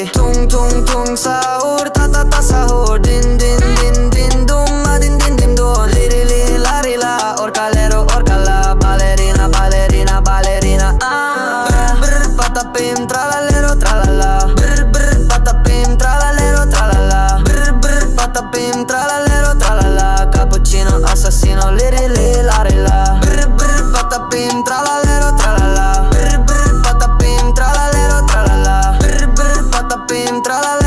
Tung tung tung sahur, ta ta ta sahur. Din din din din dum, ma din din din dum. Liri li la ri la, orcalero orcala. Ballerina ballerina ballerina. Brr brr patapim tralalero tralala. Brr brr patapim tralalero tralala. Brr brr patapim tralalero tralala. Cappuccino assassino, liri li la ri la. Brr brr patapim tralalero tralala. Brr brr patapim tralalero tralala. Brr brr patapim tralala.